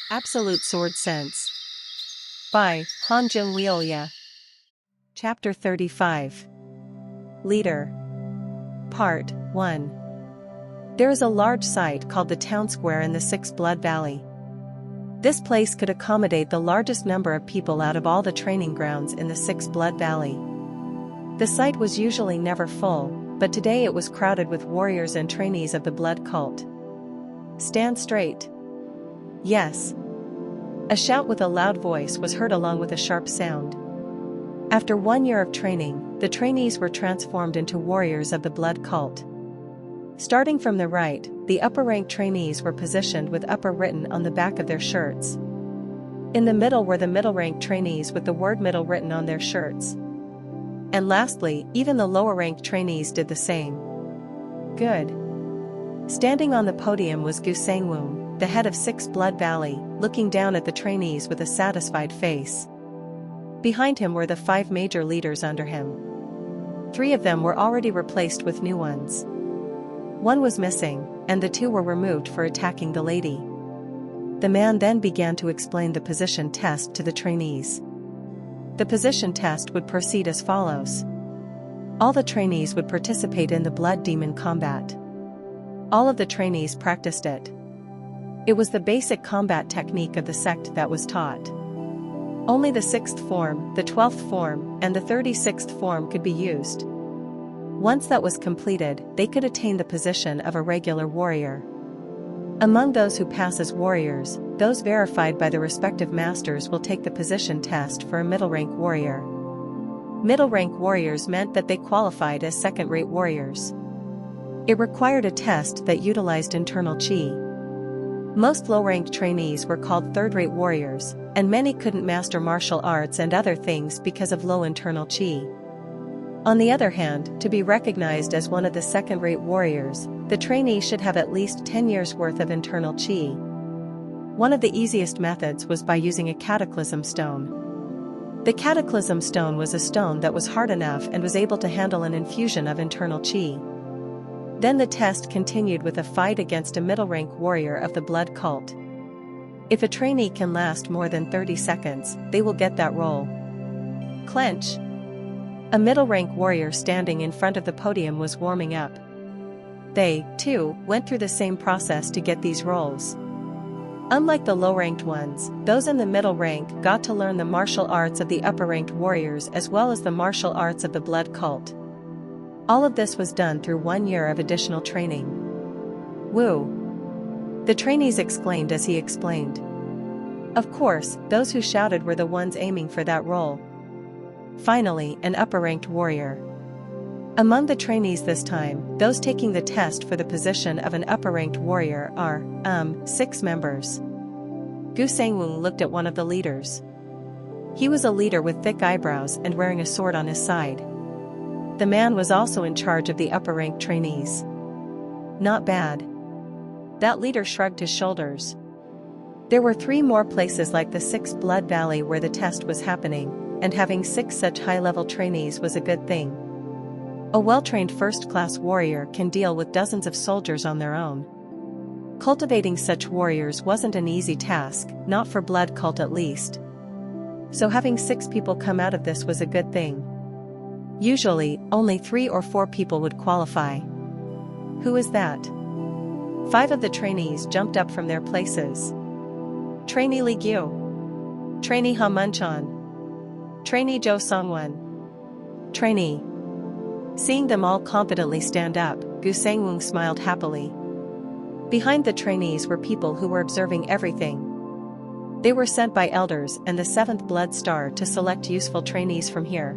Absolute Sword Sense. By Hanjun Liuya. Chapter 35. Leader. Part 1. There is a large site called the Town Square in the Six Blood Valley. This place could accommodate the largest number of people out of all the training grounds in the Six Blood Valley. The site was usually never full, but today it was crowded with warriors and trainees of the blood cult. Stand straight. Yes. A shout with a loud voice was heard along with a sharp sound. After 1 year of training, the trainees were transformed into warriors of the blood cult. Starting from the right, the upper-ranked trainees were positioned with upper written on the back of their shirts. In the middle were the middle-ranked trainees with the word middle written on their shirts. And lastly, even the lower-ranked trainees did the same. Good. Standing on the podium was Gu Sangwon, the head of Six Blood Valley, looking down at the trainees with a satisfied face. Behind him were the 5 major leaders under him. 3 of them were already replaced with new ones. 1 was missing, and the 2 were removed for attacking the lady. The man then began to explain the position test to the trainees. The position test would proceed as follows. All the trainees would participate in the blood demon combat. All of the trainees practiced it. It was the basic combat technique of the sect that was taught. Only the 6th form, the 12th form, and the 36th form could be used. Once that was completed, they could attain the position of a regular warrior. Among those who pass as warriors, those verified by the respective masters will take the position test for a middle-rank warrior. Middle-rank warriors meant that they qualified as second-rate warriors. It required a test that utilized internal chi. Most low-ranked trainees were called third-rate warriors, and many couldn't master martial arts and other things because of low internal chi. On the other hand, to be recognized as one of the second-rate warriors, the trainee should have at least 10 years' worth of internal chi. One of the easiest methods was by using a cataclysm stone. The cataclysm stone was a stone that was hard enough and was able to handle an infusion of internal chi. Then the test continued with a fight against a middle-rank warrior of the blood cult. If a trainee can last more than 30 seconds, they will get that role. Clench. A middle-rank warrior standing in front of the podium was warming up. They, too, went through the same process to get these roles. Unlike the low-ranked ones, those in the middle rank got to learn the martial arts of the upper-ranked warriors as well as the martial arts of the blood cult. All of this was done through 1 year of additional training. Woo! The trainees exclaimed as he explained. Of course, those who shouted were the ones aiming for that role. Finally, an upper-ranked warrior. Among the trainees this time, those taking the test for the position of an upper-ranked warrior are, 6 members. Gu Sangwon looked at one of the leaders. He was a leader with thick eyebrows and wearing a sword on his side. The man was also in charge of the upper-ranked trainees. Not bad. That leader shrugged his shoulders. There were 3 more places like the Six Blood Valley where the test was happening, and having 6 such high-level trainees was a good thing. A well-trained first-class warrior can deal with dozens of soldiers on their own. Cultivating such warriors wasn't an easy task, not for blood cult at least. So having 6 people come out of this was a good thing. Usually, only 3 or 4 people would qualify. Who is that? 5 of the trainees jumped up from their places. Trainee Li Gyu. Trainee Ha Munchan. Trainee Zhou Songwon. Trainee. Seeing them all confidently stand up, Gu Sangwon smiled happily. Behind the trainees were people who were observing everything. They were sent by elders and the 7th Blood Star to select useful trainees from here.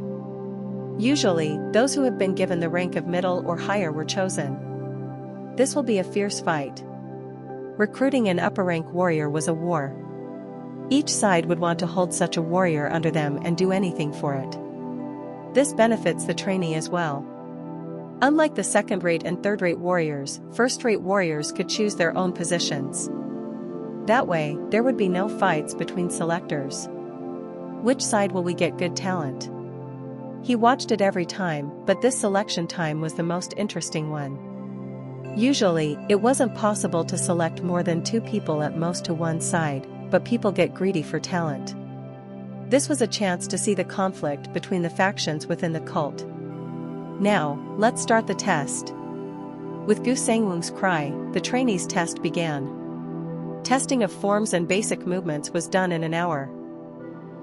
Usually, those who have been given the rank of middle or higher were chosen. This will be a fierce fight. Recruiting an upper-rank warrior was a war. Each side would want to hold such a warrior under them and do anything for it. This benefits the trainee as well. Unlike the second-rate and third-rate warriors, first-rate warriors could choose their own positions. That way, there would be no fights between selectors. Which side will we get good talent? He watched it every time, but this selection time was the most interesting one. Usually, it wasn't possible to select more than 2 people at most to one side, but people get greedy for talent. This was a chance to see the conflict between the factions within the cult. Now, let's start the test. With Gu Sangwung's cry, the trainees' test began. Testing of forms and basic movements was done in an hour.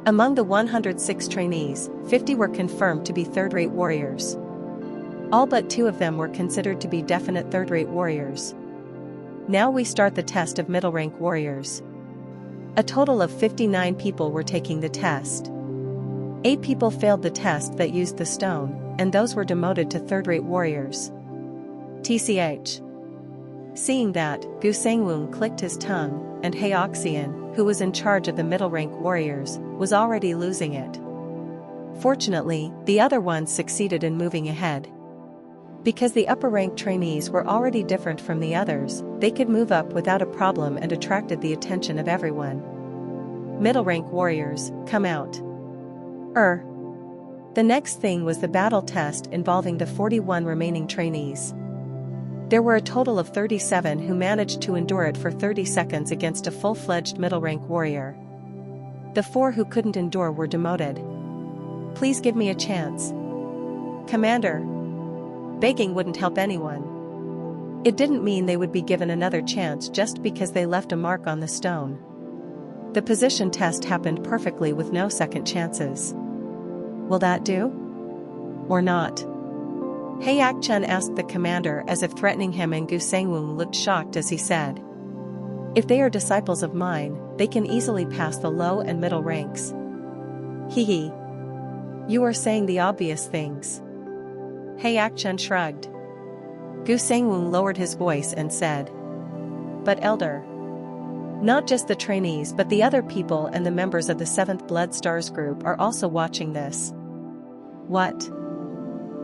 Among the 106 trainees, 50 were confirmed to be third-rate warriors. All but 2 of them were considered to be definite third-rate warriors. Now we start the test of middle-rank warriors. A total of 59 people were taking the test. 8 people failed the test that used the stone, and those were demoted to third-rate warriors. TCH. Seeing that, Gu Sangwung clicked his tongue, and Heoxian, who was in charge of the middle-rank warriors, was already losing it. Fortunately, the other ones succeeded in moving ahead. Because the upper-rank trainees were already different from the others, they could move up without a problem and attracted the attention of everyone. Middle-rank warriors, come out. The next thing was the battle test involving the 41 remaining trainees. There were a total of 37 who managed to endure it for 30 seconds against a full-fledged middle-rank warrior. The 4 who couldn't endure were demoted. Please give me a chance. Commander. Begging wouldn't help anyone. It didn't mean they would be given another chance just because they left a mark on the stone. The position test happened perfectly with no second chances. Will that do? Or not? Hayak Chen asked the commander as if threatening him, and Gu Sangwung looked shocked as he said, "If they are disciples of mine, they can easily pass the low and middle ranks." Hee. You are saying the obvious things. Hayak Chen shrugged. Gu Sangwung lowered his voice and said, "But Elder, not just the trainees but the other people and the members of the 7th Blood Stars group are also watching this." What?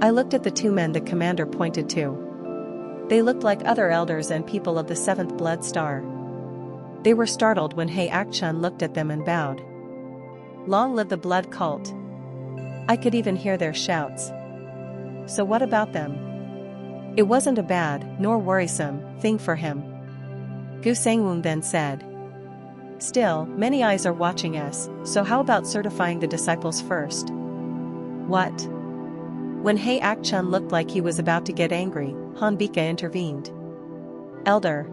I looked at the 2 men the commander pointed to. They looked like other elders and people of the 7th Blood Star. They were startled when Hayak Chen looked at them and bowed. Long live the blood cult. I could even hear their shouts. So what about them? It wasn't a bad, nor worrisome, thing for him. Gu Sangwung then said, "Still, many eyes are watching us, so how about certifying the disciples first?" What? When Hayak Chen looked like he was about to get angry, Han Bika intervened. "Elder.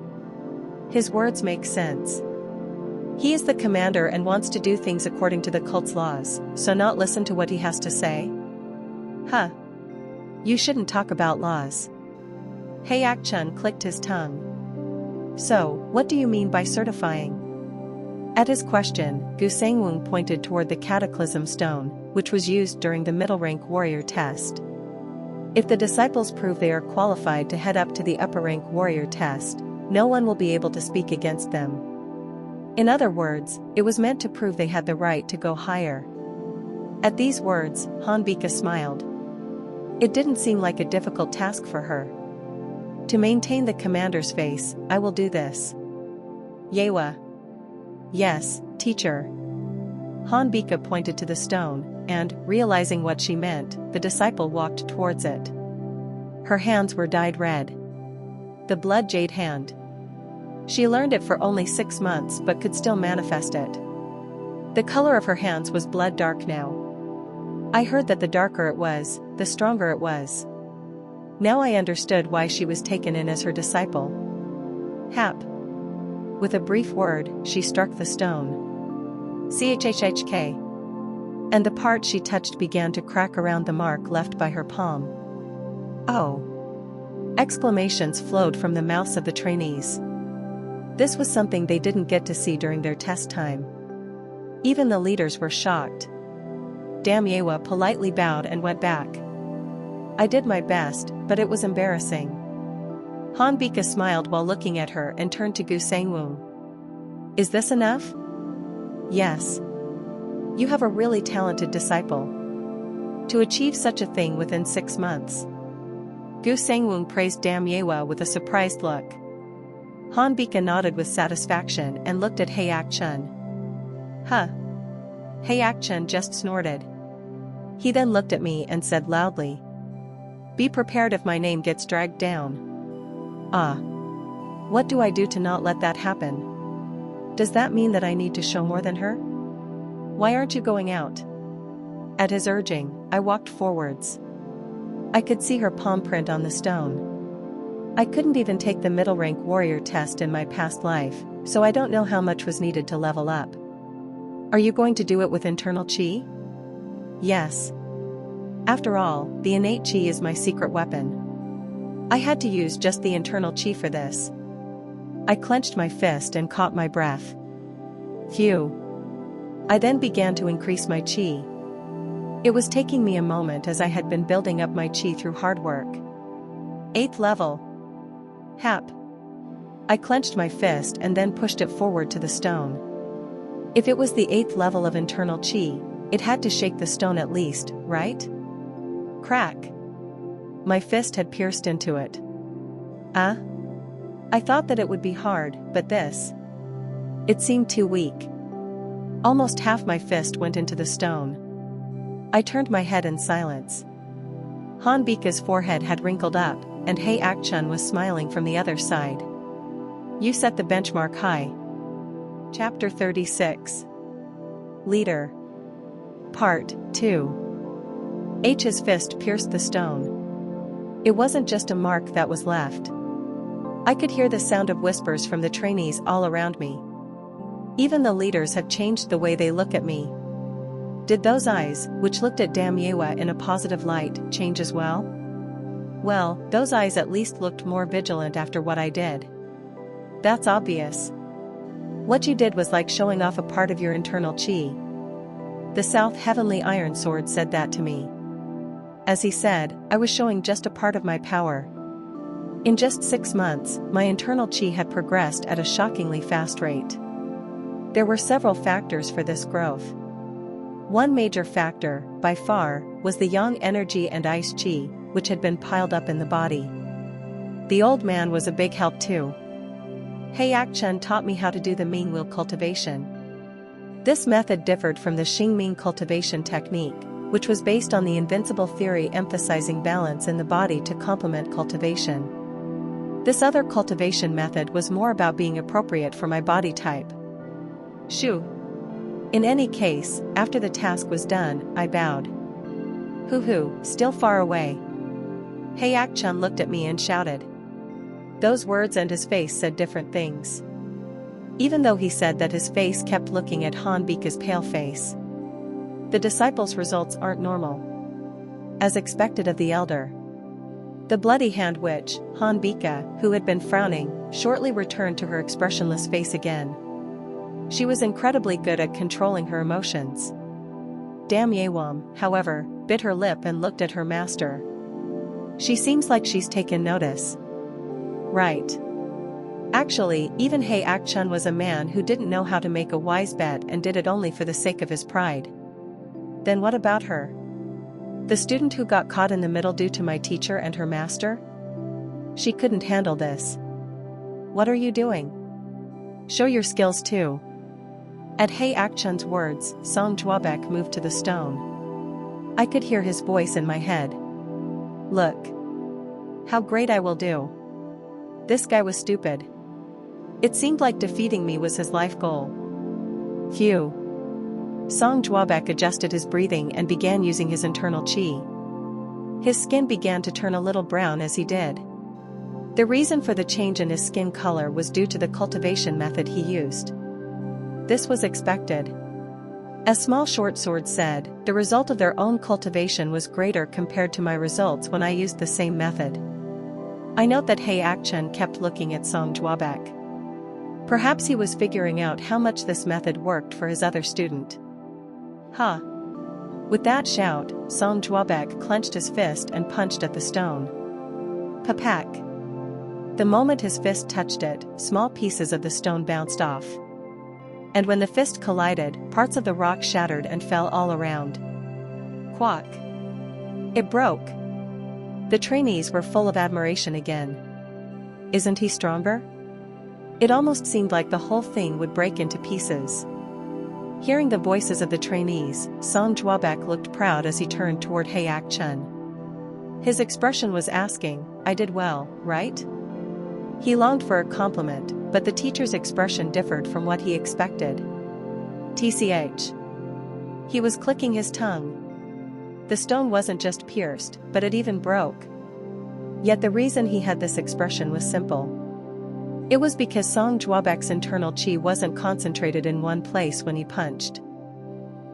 His words make sense. He is the commander and wants to do things according to the cult's laws, so not listen to what he has to say? Huh. You shouldn't talk about laws." Hayak Chen clicked his tongue. "So, what do you mean by certifying?" At his question, Gu Sangwung pointed toward the cataclysm stone, which was used during the middle-rank warrior test. If the disciples prove they are qualified to head up to the upper-rank warrior test, no one will be able to speak against them. In other words, it was meant to prove they had the right to go higher. At these words, Han Bika smiled. It didn't seem like a difficult task for her. To maintain the commander's face, I will do this. Yewa. Yes, teacher. Han Bika pointed to the stone, and, realizing what she meant, the disciple walked towards it. Her hands were dyed red. The blood jade hand. She learned it for only 6 months but could still manifest it. The color of her hands was blood dark now. I heard that the darker it was, the stronger it was. Now I understood why she was taken in as her disciple. Hap. With a brief word, she struck the stone. Chhhk. And the part she touched began to crack around the mark left by her palm. Oh! Exclamations flowed from the mouths of the trainees. This was something they didn't get to see during their test time. Even the leaders were shocked. Dam Yewa politely bowed and went back. I did my best, but it was embarrassing. Han Bika smiled while looking at her and turned to Gu Sangwung. Is this enough? Yes. You have a really talented disciple. To achieve such a thing within 6 months. Gu Sangwung praised Dam Yewa with a surprised look. Han Bika nodded with satisfaction and looked at Hayak Chen. Huh. Hayak Chen just snorted. He then looked at me and said loudly, "Be prepared if my name gets dragged down." Ah. What do I do to not let that happen? Does that mean that I need to show more than her? Why aren't you going out? At his urging, I walked forwards. I could see her palm print on the stone. I couldn't even take the middle rank warrior test in my past life, so I don't know how much was needed to level up. Are you going to do it with internal chi? Yes. After all, the innate chi is my secret weapon. I had to use just the internal chi for this. I clenched my fist and caught my breath. Phew. I then began to increase my chi. It was taking me a moment as I had been building up my chi through hard work. 8th level. Hap. I clenched my fist and then pushed it forward to the stone. If it was the 8th level of internal chi, it had to shake the stone at least, right? Crack. My fist had pierced into it. I thought that it would be hard, but this. It seemed too weak. Almost half my fist went into the stone. I turned my head in silence. Han Bika's forehead had wrinkled up, and Hei Ak-chun was smiling from the other side. You set the benchmark high. Chapter 36. Leader. Part 2. H's fist pierced the stone. It wasn't just a mark that was left. I could hear the sound of whispers from the trainees all around me. Even the leaders have changed the way they look at me. Did those eyes, which looked at Damyewa in a positive light, change as well? Well, those eyes at least looked more vigilant after what I did. That's obvious. What you did was like showing off a part of your internal chi. The South Heavenly Iron Sword said that to me. As he said, I was showing just a part of my power. In just 6 months, my internal chi had progressed at a shockingly fast rate. There were several factors for this growth. One major factor, by far, was the yang energy and ice chi, which had been piled up in the body. The old man was a big help too. Hei Ak-chun taught me how to do the Ming Wheel cultivation. This method differed from the Xing Ming cultivation technique, which was based on the invincible theory emphasizing balance in the body to complement cultivation. This other cultivation method was more about being appropriate for my body type. Shoo. In any case, after the task was done, I bowed. Hoo-hoo, still far away. Hei Ak-chun looked at me and shouted. Those words and his face said different things. Even though he said that his face kept looking at Han Bika's pale face. The disciple's results aren't normal. As expected of the elder. The bloody hand witch, Han Bika, who had been frowning, shortly returned to her expressionless face again. She was incredibly good at controlling her emotions. Damyewam, however, bit her lip and looked at her master. She seems like she's taken notice. Right. Actually, even Hei Ak-chun was a man who didn't know how to make a wise bet and did it only for the sake of his pride. Then what about her? The student who got caught in the middle due to my teacher and her master? She couldn't handle this. What are you doing? Show your skills too. At Hei Ak-chun's words, Song Juabek moved to the stone. I could hear his voice in my head. Look. How great I will do. This guy was stupid. It seemed like defeating me was his life goal. Phew. Song Juabek adjusted his breathing and began using his internal chi. His skin began to turn a little brown as he did. The reason for the change in his skin color was due to the cultivation method he used. This was expected. As Small Short Sword said, the result of their own cultivation was greater compared to my results when I used the same method. I note that Hei Ak-chun kept looking at Song Juabek. Perhaps he was figuring out how much this method worked for his other student. Ha! With that shout, Song Juabek clenched his fist and punched at the stone. Papak! The moment his fist touched it, small pieces of the stone bounced off. And when the fist collided, parts of the rock shattered and fell all around. Quack! It broke. The trainees were full of admiration again. Isn't he stronger? It almost seemed like the whole thing would break into pieces. Hearing the voices of the trainees, Song Juabek looked proud as he turned toward Hei Ak-chun. His expression was asking, I did well, right? He longed for a compliment, but the teacher's expression differed from what he expected. TCH. He was clicking his tongue. The stone wasn't just pierced, but it even broke. Yet the reason he had this expression was simple. It was because Song Juabek's internal chi wasn't concentrated in one place when he punched.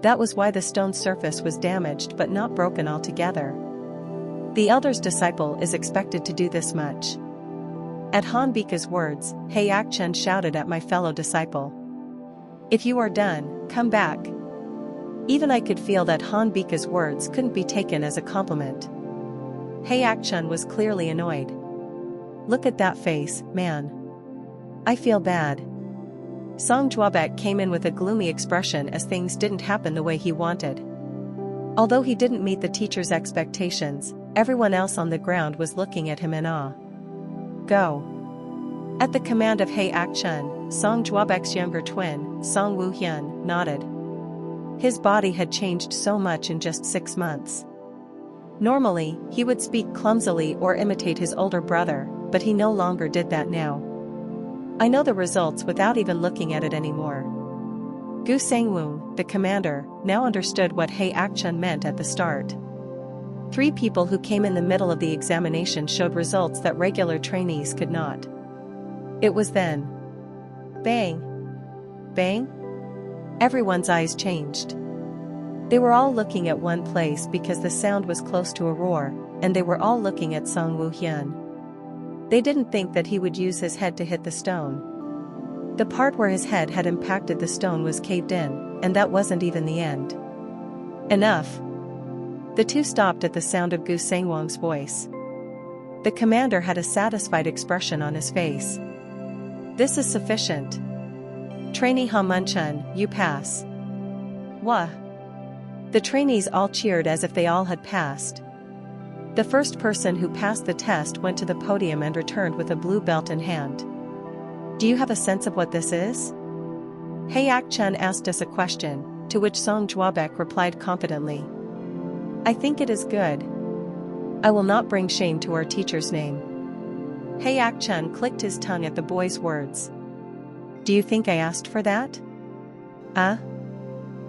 That was why the stone's surface was damaged but not broken altogether. The elder's disciple is expected to do this much. At Han Bika's words, He Akchen shouted at my fellow disciple. If you are done, come back. Even I could feel that Han Bika's words couldn't be taken as a compliment. He Akchen was clearly annoyed. Look at that face, man. I feel bad. Song Juabek came in with a gloomy expression as things didn't happen the way he wanted. Although he didn't meet the teacher's expectations, everyone else on the ground was looking at him in awe. Go. At the command of He Akchen, Song Juabek's younger twin, Song Woohyun, nodded. His body had changed so much in just 6 months. Normally, he would speak clumsily or imitate his older brother, but he no longer did that now. I know the results without even looking at it anymore. Gu Sangwoo, the commander, now understood what He Akchen meant at the start. 3 people who came in the middle of the examination showed results that regular trainees could not. It was then. Bang! Bang! Everyone's eyes changed. They were all looking at one place because the sound was close to a roar, and they were all looking at Song Woohyun. They didn't think that he would use his head to hit the stone. The part where his head had impacted the stone was caved in, and that wasn't even the end. Enough. The 2 stopped at the sound of Gu Sangwon's voice. The commander had a satisfied expression on his face. This is sufficient. Trainee Ha Munchun, you pass. Wah. The trainees all cheered as if they all had passed. The first person who passed the test went to the podium and returned with a blue belt in hand. Do you have a sense of what this is? He Akchen asked us a question, to which Song Juabek replied confidently. I think it is good. I will not bring shame to our teacher's name. He Akchen clicked his tongue at the boy's words. Do you think I asked for that?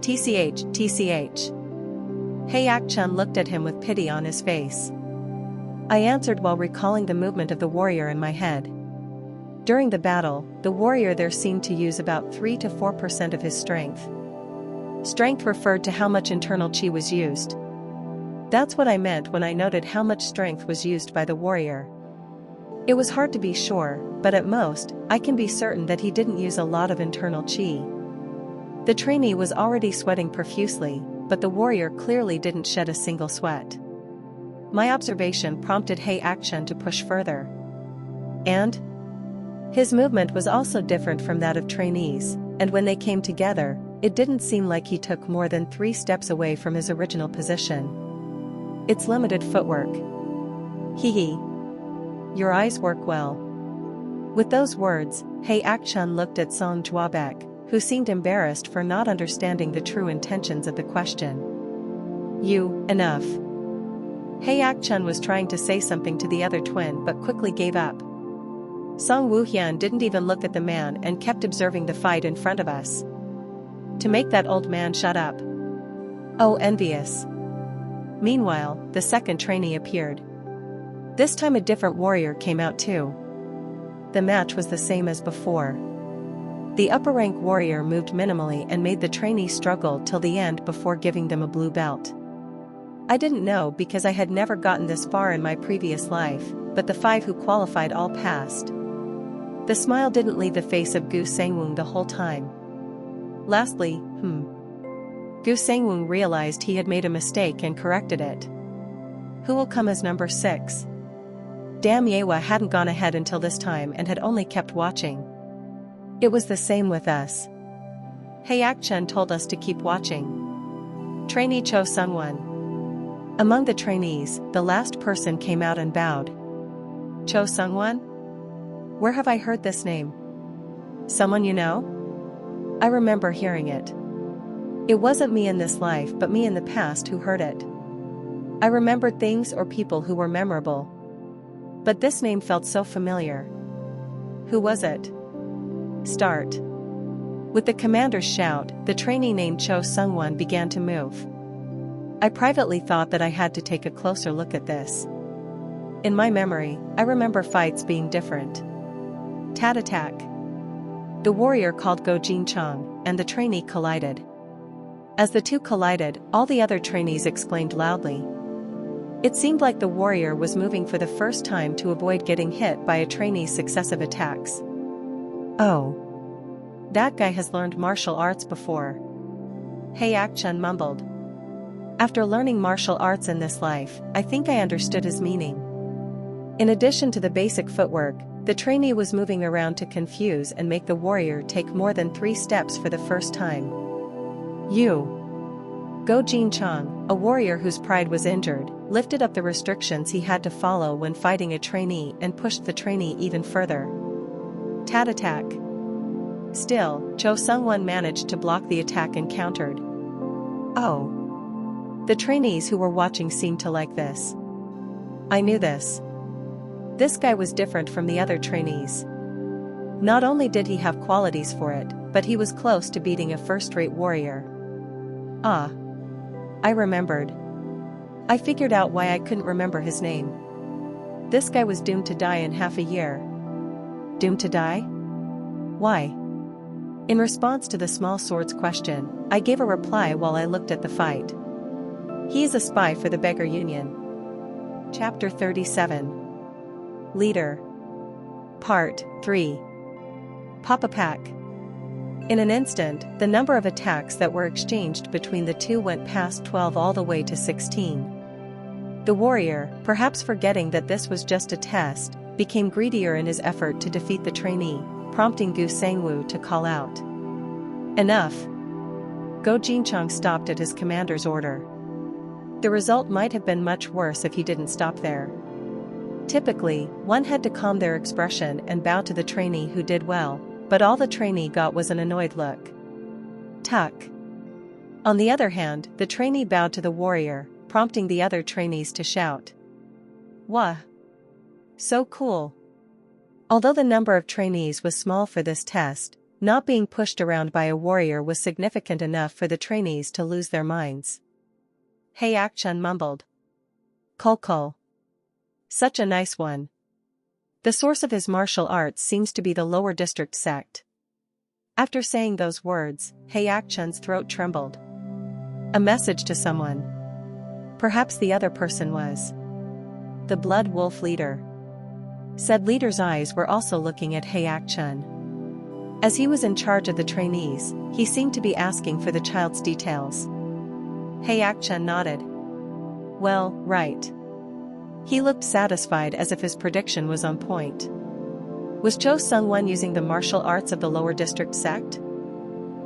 TCH. He Akchen looked at him with pity on his face. I answered while recalling the movement of the warrior in my head. During the battle, the warrior there seemed to use about 3 to 4% of his strength. Strength referred to how much internal chi was used. That's what I meant when I noted how much strength was used by the warrior. It was hard to be sure, but at most, I can be certain that he didn't use a lot of internal chi. The trainee was already sweating profusely, but the warrior clearly didn't shed a single sweat. My observation prompted He Akchen to push further. And? His movement was also different from that of trainees, and when they came together, it didn't seem like he took more than 3 steps away from his original position. It's limited footwork. Hee. Your eyes work well. With those words, He Akchen looked at Song Juabek, who seemed embarrassed for not understanding the true intentions of the question. Enough. He Akchen was trying to say something to the other twin but quickly gave up. Song Woohyun didn't even look at the man and kept observing the fight in front of us. To make that old man shut up. Oh, envious. Meanwhile, the second trainee appeared. This time a different warrior came out too. The match was the same as before. The upper-rank warrior moved minimally and made the trainee struggle till the end before giving them a blue belt. I didn't know because I had never gotten this far in my previous life, but the 5 who qualified all passed. The smile didn't leave the face of Gu Sangwoo the whole time. Lastly, Gu Sangwoo realized he had made a mistake and corrected it. Who will come as number 6? Damn, Yewa hadn't gone ahead until this time and had only kept watching. It was the same with us. He Akchen told us to keep watching. Trainee Cho Sungwon. Among the trainees, the last person came out and bowed. Cho Sungwon? Where have I heard this name? Someone you know? I remember hearing it. It wasn't me in this life but me in the past who heard it. I remembered things or people who were memorable. But this name felt so familiar. Who was it? Start. With the commander's shout, the trainee named Cho Sung-won began to move. I privately thought that I had to take a closer look at this. In my memory, I remember fights being different. Tat attack. The warrior called Go Jin-chang, and the trainee collided. As the two collided, all the other trainees exclaimed loudly. It seemed like the warrior was moving for the first time to avoid getting hit by a trainee's successive attacks. Oh. That guy has learned martial arts before. Hey Ak-chun mumbled. After learning martial arts in this life, I think I understood his meaning. In addition to the basic footwork, the trainee was moving around to confuse and make the warrior take more than 3 steps for the first time. Go Jin-chang, a warrior whose pride was injured, lifted up the restrictions he had to follow when fighting a trainee and pushed the trainee even further. Tat attack. Still, Cho Sung-won managed to block the attack and countered. Oh. The trainees who were watching seemed to like this. I knew this. This guy was different from the other trainees. Not only did he have qualities for it, but he was close to beating a first-rate warrior. Ah. I remembered. I figured out why I couldn't remember his name. This guy was doomed to die in half a year. Doomed to die? Why? In response to the small sword's question, I gave a reply while I looked at the fight. He is a spy for the Beggar Union. Chapter 37. Leader. Part 3. Papa Pack. In an instant, the number of attacks that were exchanged between the two went past 12 all the way to 16. The warrior, perhaps forgetting that this was just a test, became greedier in his effort to defeat the trainee, prompting Gu Sangwoo to call out. Enough. Go Jin-chang stopped at his commander's order. The result might have been much worse if he didn't stop there. Typically, one had to calm their expression and bow to the trainee who did well, but all the trainee got was an annoyed look. Tuck. On the other hand, the trainee bowed to the warrior, prompting the other trainees to shout. Wah! So cool. Although the number of trainees was small for this test, not being pushed around by a warrior was significant enough for the trainees to lose their minds. Hey Ak-chun mumbled. Kol. Such a nice one. The source of his martial arts seems to be the lower district sect. After saying those words, Hey Ak-chun's throat trembled. A message to someone. Perhaps the other person was the Blood Wolf leader. Said leader's eyes were also looking at Hey Ak-chun. As he was in charge of the trainees, he seemed to be asking for the child's details. Hey Ak-chun nodded. Well, right. He looked satisfied as if his prediction was on point. Was Cho Sung-won using the martial arts of the lower district sect?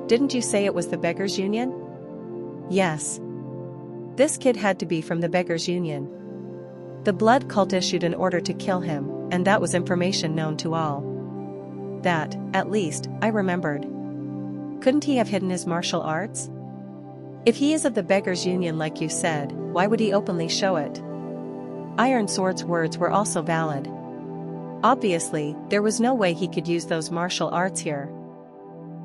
Didn't you say it was the Beggars Union? Yes. This kid had to be from the Beggars Union. The blood cult issued an order to kill him, and that was information known to all. That, at least, I remembered. Couldn't he have hidden his martial arts? If he is of the Beggars Union like you said, why would he openly show it? Iron Sword's words were also valid. Obviously, there was no way he could use those martial arts here.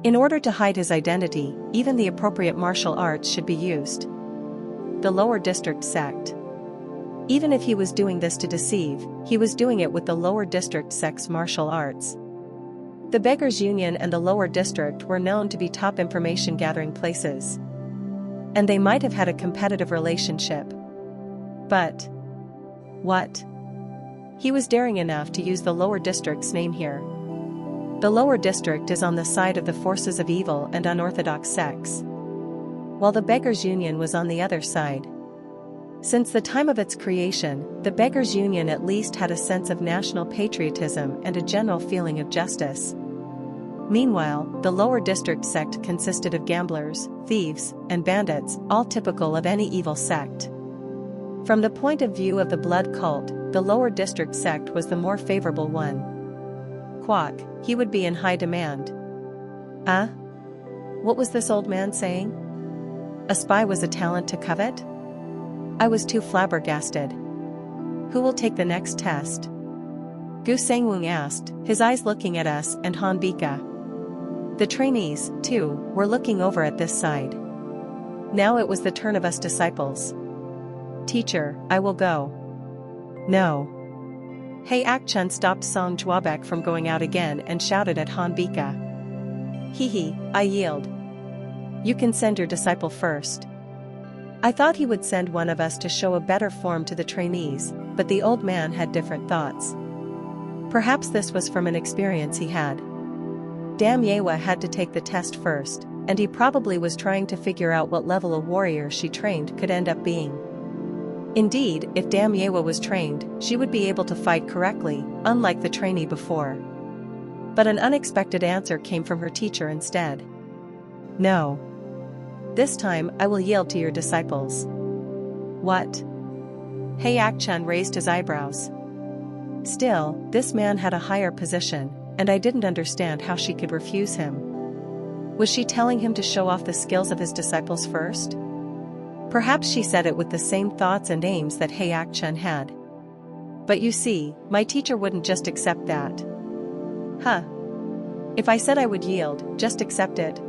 In order to hide his identity, even the appropriate martial arts should be used. The lower district sect. Even if he was doing this to deceive, he was doing it with the lower district sect's martial arts. The Beggars Union and the lower district were known to be top information gathering places. And they might have had a competitive relationship. But what? He was daring enough to use the lower district's name here. The lower district is on the side of the forces of evil and unorthodox sects, while the Beggars Union was on the other side. Since the time of its creation, the Beggars Union at least had a sense of national patriotism and a general feeling of justice. Meanwhile, the lower district sect consisted of gamblers, thieves, and bandits, all typical of any evil sect. From the point of view of the blood cult, the lower district sect was the more favorable one. Quack, he would be in high demand. What was this old man saying? A spy was a talent to covet? I was too flabbergasted. Who will take the next test? Gu Sangwon asked, his eyes looking at us and Han Bika. The trainees, too, were looking over at this side. Now it was the turn of us disciples. Teacher, I will go. No. Hey Ak-chun stopped Song Juabek from going out again and shouted at Han Bika. Hee, I yield. You can send your disciple first. I thought he would send one of us to show a better form to the trainees, but the old man had different thoughts. Perhaps this was from an experience he had. Dam Yewa had to take the test first, and he probably was trying to figure out what level a warrior she trained could end up being. Indeed, if Dam Yewa was trained, she would be able to fight correctly, unlike the trainee before. But an unexpected answer came from her teacher instead. No. This time I will yield to your disciples. What? Hey Ak-chun raised his eyebrows. Still, this man had a higher position, and I didn't understand how she could refuse him. Was she telling him to show off the skills of his disciples first? Perhaps she said it with the same thoughts and aims that Hey Ak-chun had. But you see, my teacher wouldn't just accept that. Huh. If I said I would yield, just accept it,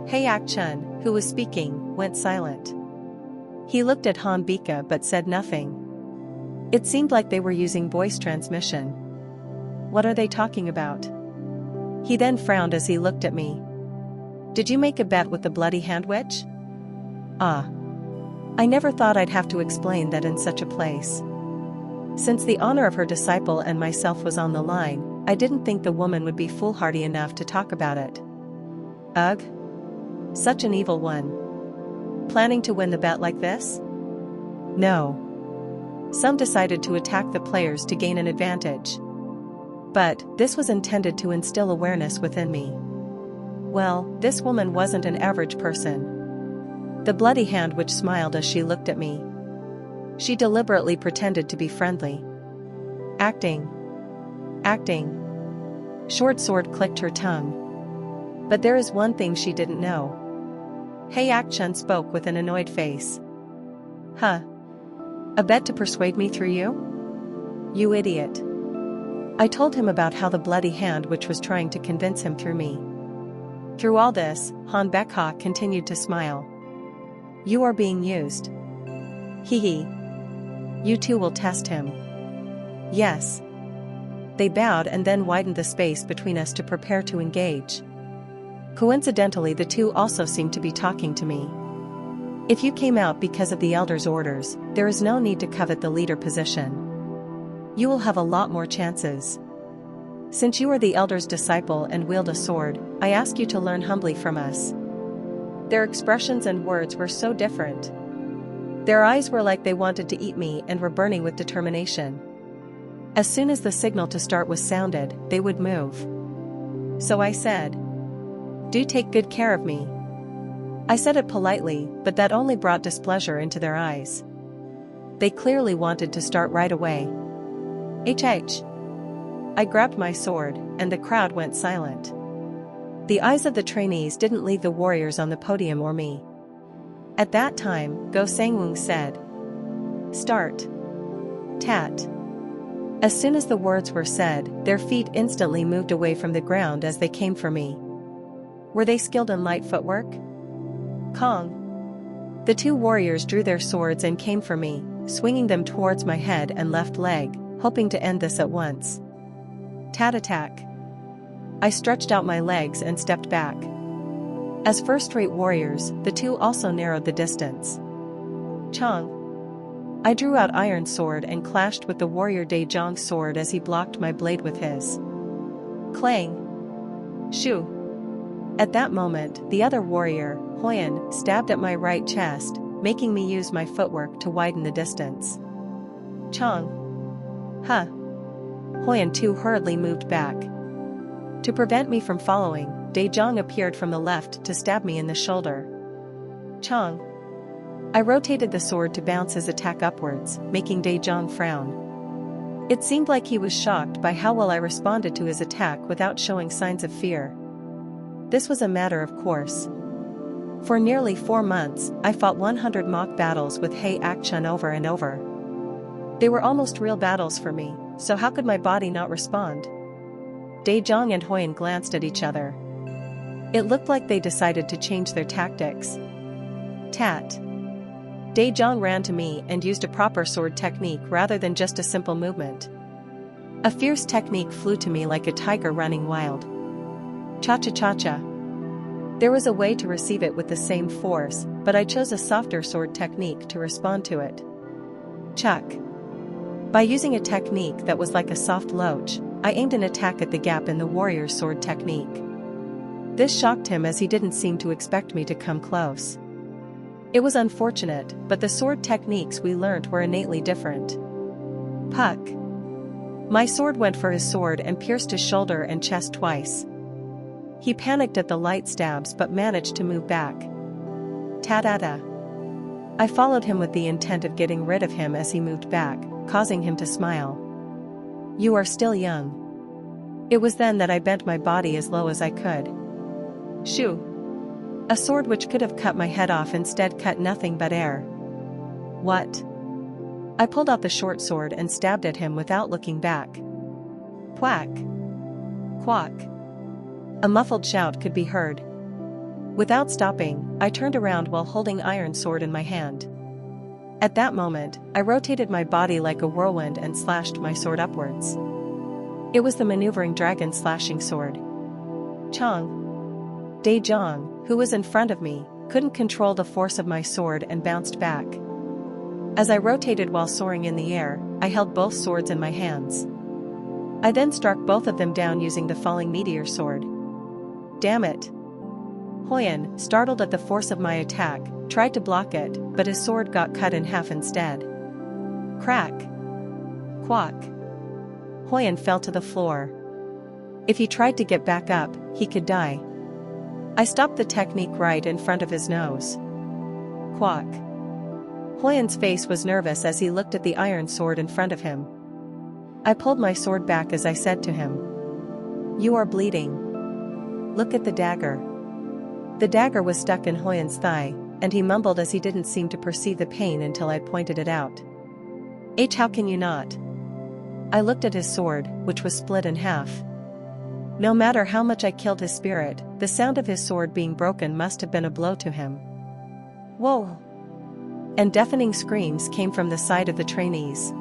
Hey Ak-chun, who was speaking, went silent. He looked at Han Bika but said nothing. It seemed like they were using voice transmission. What are they talking about? He then frowned as he looked at me. Did you make a bet with the bloody hand witch? I never thought I'd have to explain that in such a place. Since the honor of her disciple and myself was on the line, I didn't think the woman would be foolhardy enough to talk about it. Ugh. Such an evil one. Planning to win the bet like this? No. Some decided to attack the players to gain an advantage. But this was intended to instill awareness within me. Well, this woman wasn't an average person. The bloody hand witch smiled as she looked at me. She deliberately pretended to be friendly. Acting. Short sword clicked her tongue. But there is one thing she didn't know. Hey Ak-chun spoke with an annoyed face. Huh. A bet to persuade me through you? You idiot. I told him about how the bloody hand witch was trying to convince him through me. Through all this, Han Bekha continued to smile. You are being used. Hee. You too will test him. Yes. They bowed and then widened the space between us to prepare to engage. Coincidentally, the two also seemed to be talking to me. If you came out because of the elder's orders, there is no need to covet the leader position. You will have a lot more chances. Since you are the elder's disciple and wield a sword, I ask you to learn humbly from us. Their expressions and words were so different. Their eyes were like they wanted to eat me and were burning with determination. As soon as the signal to start was sounded, they would move. So I said, "Do take good care of me." I said it politely, but that only brought displeasure into their eyes. They clearly wanted to start right away. HH. I grabbed my sword, and the crowd went silent. The eyes of the trainees didn't leave the warriors on the podium or me. At that time, Go Sangwon said, "Start." Tat. As soon as the words were said, their feet instantly moved away from the ground as they came for me. Were they skilled in light footwork? Kong. The two warriors drew their swords and came for me, swinging them towards my head and left leg, hoping to end this at once. Tat attack. I stretched out my legs and stepped back. As first-rate warriors, the two also narrowed the distance. Chong. I drew out iron sword and clashed with the warrior Daejong's sword as he blocked my blade with his. Clang. Shoo. At that moment, the other warrior, Hoyan, stabbed at my right chest, making me use my footwork to widen the distance. Chong. Huh. Hoyan too hurriedly moved back. To prevent me from following, Daejong appeared from the left to stab me in the shoulder. Chong. I rotated the sword to bounce his attack upwards, making Daejong frown. It seemed like he was shocked by how well I responded to his attack without showing signs of fear. This was a matter of course. For nearly 4 months, I fought 100 mock battles with Hey Ak-chun over and over. They were almost real battles for me, so how could my body not respond? Daejong and Hoyan glanced at each other. It looked like they decided to change their tactics. Tat. Daejong ran to me and used a proper sword technique rather than just a simple movement. A fierce technique flew to me like a tiger running wild. Cha-cha-cha-cha. There was a way to receive it with the same force, but I chose a softer sword technique to respond to it. Chuck. By using a technique that was like a soft loach, I aimed an attack at the gap in the warrior's sword technique. This shocked him as he didn't seem to expect me to come close. It was unfortunate, but the sword techniques we learnt were innately different. Puck. My sword went for his sword and pierced his shoulder and chest twice. He panicked at the light stabs but managed to move back. Ta-da-da. I followed him with the intent of getting rid of him as he moved back, causing him to smile. You are still young. It was then that I bent my body as low as I could. Shoo. A sword which could have cut my head off instead cut nothing but air. What? I pulled out the short sword and stabbed at him without looking back. Quack. Quack. A muffled shout could be heard. Without stopping, I turned around while holding iron sword in my hand. At that moment, I rotated my body like a whirlwind and slashed my sword upwards. It was the maneuvering dragon slashing sword. Chong. Daejong, who was in front of me, couldn't control the force of my sword and bounced back. As I rotated while soaring in the air, I held both swords in my hands. I then struck both of them down using the falling meteor sword. Damn it! Hoyan, startled at the force of my attack, tried to block it, but his sword got cut in half instead. Crack! Quack! Hoyan fell to the floor. If he tried to get back up, he could die. I stopped the technique right in front of his nose. Quack! Hoyan's face was nervous as he looked at the iron sword in front of him. I pulled my sword back as I said to him. You are bleeding. Look at the dagger. The dagger was stuck in Hoyan's thigh, and he mumbled as he didn't seem to perceive the pain until I pointed it out. How can you not? I looked at his sword, which was split in half. No matter how much I killed his spirit, the sound of his sword being broken must have been a blow to him. Whoa! And deafening screams came from the side of the trainees.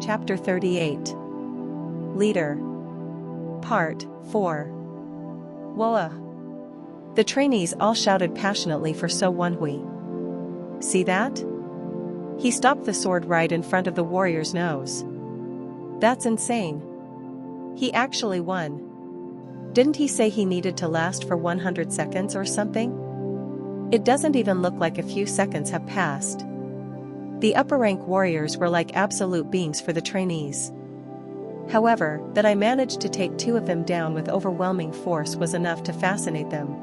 Chapter 38. Leader. Part 4. Whoa! The trainees all shouted passionately for So Wonhui. See that? He stopped the sword right in front of the warrior's nose. That's insane. He actually won. Didn't he say he needed to last for 100 seconds or something? It doesn't even look like a few seconds have passed. The upper rank warriors were like absolute beings for the trainees. However, that I managed to take 2 of them down with overwhelming force was enough to fascinate them.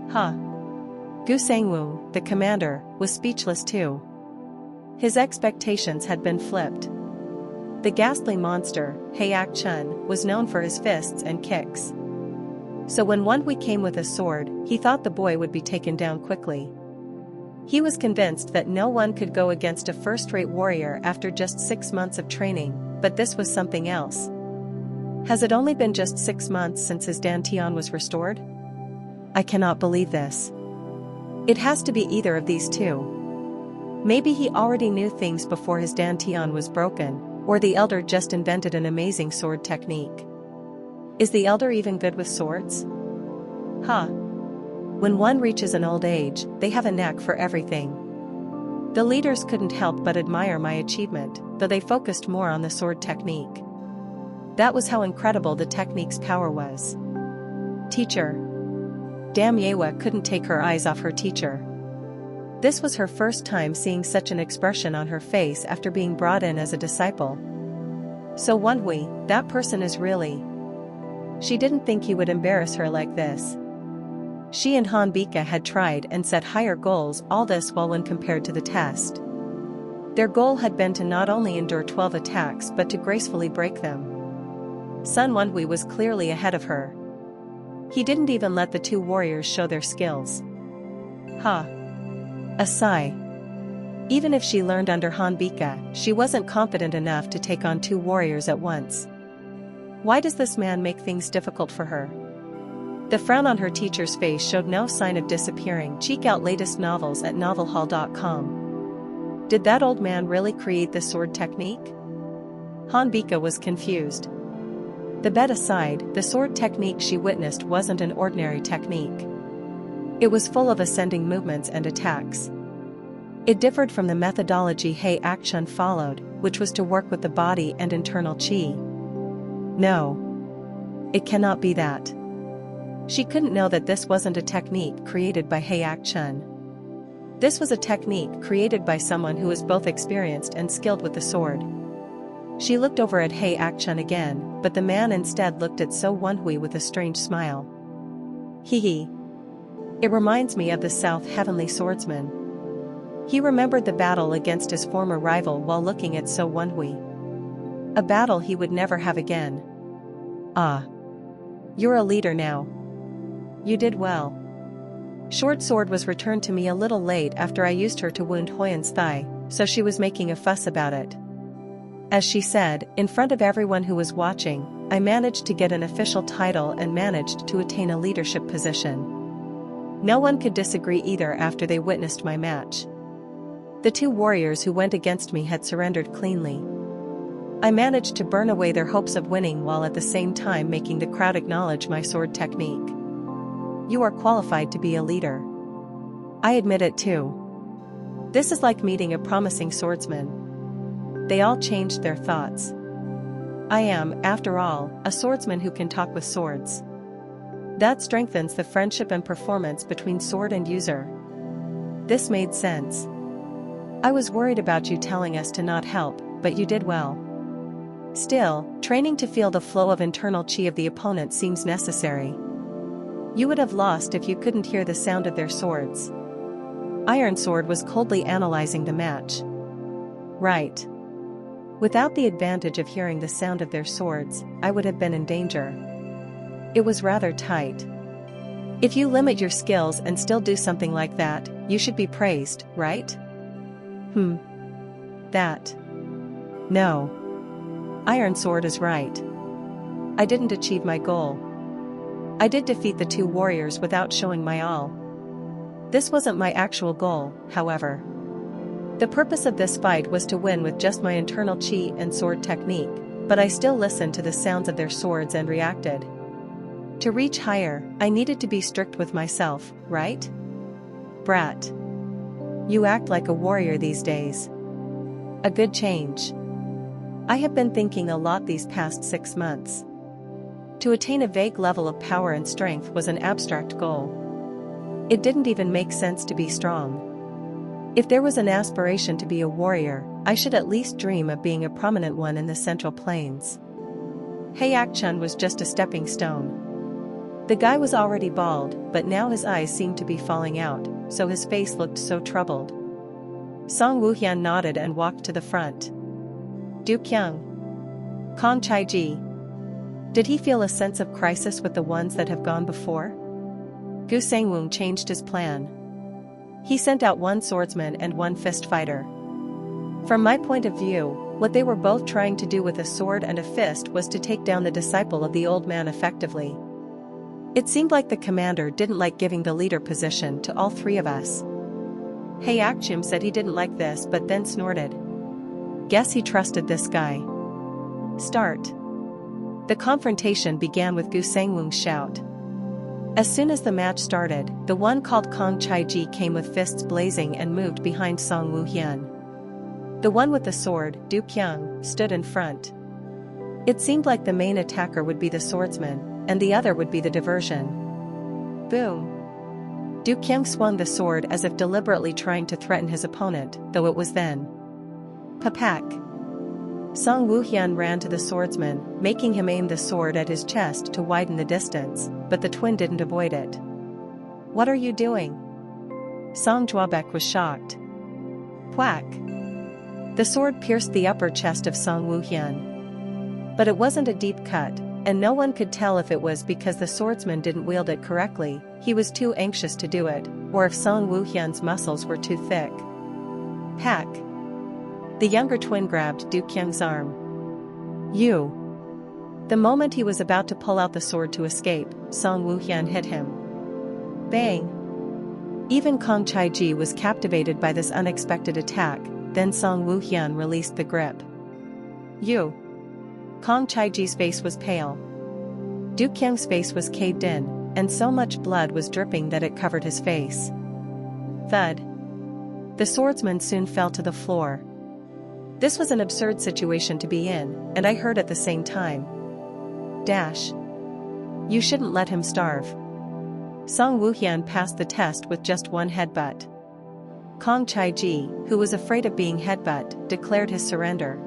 Huh. Gu Sangwoo, the commander, was speechless too. His expectations had been flipped. The ghastly monster, Hayak Chun, was known for his fists and kicks. So when Wonhui came with a sword, he thought the boy would be taken down quickly. He was convinced that no one could go against a first-rate warrior after just 6 months of training, but this was something else. Has it only been just 6 months since his dantian was restored? I cannot believe this. It has to be either of these two. Maybe he already knew things before his dantian was broken, or the elder just invented an amazing sword technique. Is the elder even good with swords? Huh. When one reaches an old age, they have a knack for everything. The leaders couldn't help but admire my achievement, though they focused more on the sword technique. That was how incredible the technique's power was. Teacher. Damn, Yewa couldn't take her eyes off her teacher. This was her first time seeing such an expression on her face after being brought in as a disciple. So Wonhui, that person is really... She didn't think he would embarrass her like this. She and Han Bika had tried and set higher goals, all this while when compared to the test. Their goal had been to not only endure 12 attacks but to gracefully break them. Sun Wonhui was clearly ahead of her. He didn't even let the 2 warriors show their skills. Ha! A sigh. Even if she learned under Han Bika, she wasn't confident enough to take on 2 warriors at once. Why does this man make things difficult for her? The frown on her teacher's face showed no sign of disappearing. Check out latest novels at novelhall.com. Did that old man really create the sword technique? Han Bika was confused. The bet aside, the sword technique she witnessed wasn't an ordinary technique. It was full of ascending movements and attacks. It differed from the methodology He Action followed, which was to work with the body and internal chi. No. It cannot be that. She couldn't know that this wasn't a technique created by He Action. This was a technique created by someone who was both experienced and skilled with the sword. She looked over at He Action again, but the man instead looked at So Wonhui with a strange smile. Hee hee. It reminds me of the South Heavenly Swordsman. He remembered the battle against his former rival while looking at So Wonhui. A battle he would never have again. Ah. You're a leader now. You did well. Short Sword was returned to me a little late after I used her to wound Huyan's thigh, so she was making a fuss about it. As she said, in front of everyone who was watching, I managed to get an official title and managed to attain a leadership position. No one could disagree either after they witnessed my match. The 2 warriors who went against me had surrendered cleanly. I managed to burn away their hopes of winning while at the same time making the crowd acknowledge my sword technique. You are qualified to be a leader. I admit it too. This is like meeting a promising swordsman. They all changed their thoughts. I am, after all, a swordsman who can talk with swords. That strengthens the friendship and performance between sword and user. This made sense. I was worried about you telling us to not help, but you did well. Still, training to feel the flow of internal chi of the opponent seems necessary. You would have lost if you couldn't hear the sound of their swords. Iron Sword was coldly analyzing the match. Right. Without the advantage of hearing the sound of their swords, I would have been in danger. It was rather tight. If you limit your skills and still do something like that, you should be praised, right? That. No. Iron Sword is right. I didn't achieve my goal. I did defeat the 2 warriors without showing my all. This wasn't my actual goal, however. The purpose of this fight was to win with just my internal chi and sword technique, but I still listened to the sounds of their swords and reacted. To reach higher, I needed to be strict with myself, right? Brat. You act like a warrior these days. A good change. I have been thinking a lot these past 6 months. To attain a vague level of power and strength was an abstract goal. It didn't even make sense to be strong. If there was an aspiration to be a warrior, I should at least dream of being a prominent one in the Central Plains. He Akchun was just a stepping stone. The guy was already bald, but now his eyes seemed to be falling out, so his face looked so troubled. Song Wuhian nodded and walked to the front. Du Kyung. Kong Chai Ji. Did he feel a sense of crisis with the ones that have gone before? Gu Sangwung changed his plan. He sent out 1 swordsman and 1 fist fighter. From my point of view, what they were both trying to do with a sword and a fist was to take down the disciple of the old man effectively. It seemed like the commander didn't like giving the leader position to all 3 of us. He Akchum said he didn't like this but then snorted. Guess he trusted this guy. Start. The confrontation began with Gu Sangwung's shout. As soon as the match started, the one called Kong Chai Ji came with fists blazing and moved behind Song Wuhian. The one with the sword, Du Kyung, stood in front. It seemed like the main attacker would be the swordsman, and the other would be the diversion. Boom! Du Kyung swung the sword as if deliberately trying to threaten his opponent, though it was then. Papak! Song Wuhian ran to the swordsman, making him aim the sword at his chest to widen the distance, but the twin didn't avoid it. What are you doing? Song Juabek was shocked. Whack! The sword pierced the upper chest of Song Wuhian. But it wasn't a deep cut, and no one could tell if it was because the swordsman didn't wield it correctly, he was too anxious to do it, or if Song Wuhian's muscles were too thick. Pack. The younger twin grabbed Du Qiang's arm. You. The moment he was about to pull out the sword to escape, Song Wuxian hit him. Bang! Even Kong Chaiji was captivated by this unexpected attack, then Song Wuxian released the grip. You. Kong Chaiji's face was pale. Du Qiang's face was caved in, and so much blood was dripping that it covered his face. Thud. The swordsman soon fell to the floor. This was an absurd situation to be in, and I heard at the same time. Dash. You shouldn't let him starve. Song Wuxian passed the test with just one headbutt. Kong Chaiji, who was afraid of being headbutt, declared his surrender.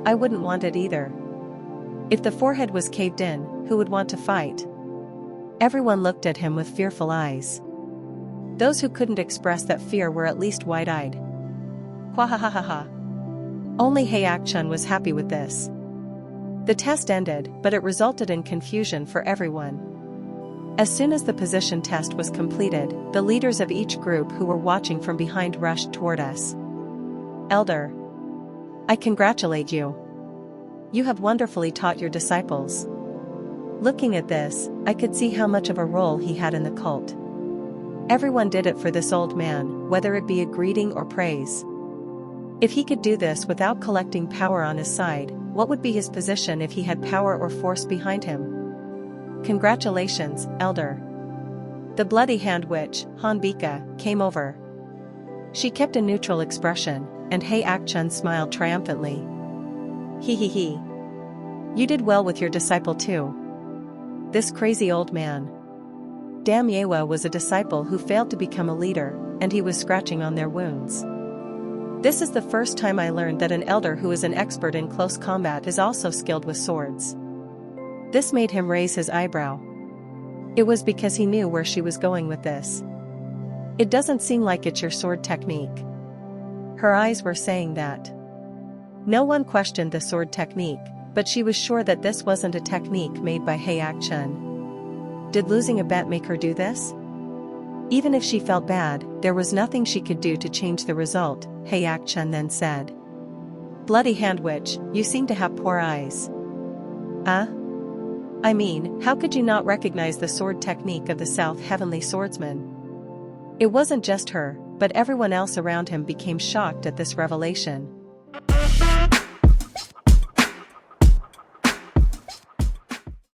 I wouldn't want it either. If the forehead was caved in, who would want to fight? Everyone looked at him with fearful eyes. Those who couldn't express that fear were at least wide-eyed. Hwahahaha. Only Hei-Ak-chun was happy with this. The test ended, but it resulted in confusion for everyone. As soon as the position test was completed, the leaders of each group who were watching from behind rushed toward us. Elder. I congratulate you. You have wonderfully taught your disciples. Looking at this, I could see how much of a role he had in the cult. Everyone did it for this old man, whether it be a greeting or praise. If he could do this without collecting power on his side, what would be his position if he had power or force behind him? Congratulations, Elder. The bloody hand witch, Han Bika, came over. She kept a neutral expression, and Hei-Ak-chun smiled triumphantly. He. You did well with your disciple too. This crazy old man. Dam Yewa was a disciple who failed to become a leader, and he was scratching on their wounds. This is the first time I learned that an elder who is an expert in close combat is also skilled with swords. This made him raise his eyebrow. It was because he knew where she was going with this. It doesn't seem like it's your sword technique. Her eyes were saying that. No one questioned the sword technique, but she was sure that this wasn't a technique made by Hei-Ak-chun. Did losing a bet make her do this? Even if she felt bad, there was nothing she could do to change the result, Hei-Ak-chun then said. Bloody hand witch, you seem to have poor eyes. I mean, how could you not recognize the sword technique of the South Heavenly Swordsman? It wasn't just her, but everyone else around him became shocked at this revelation.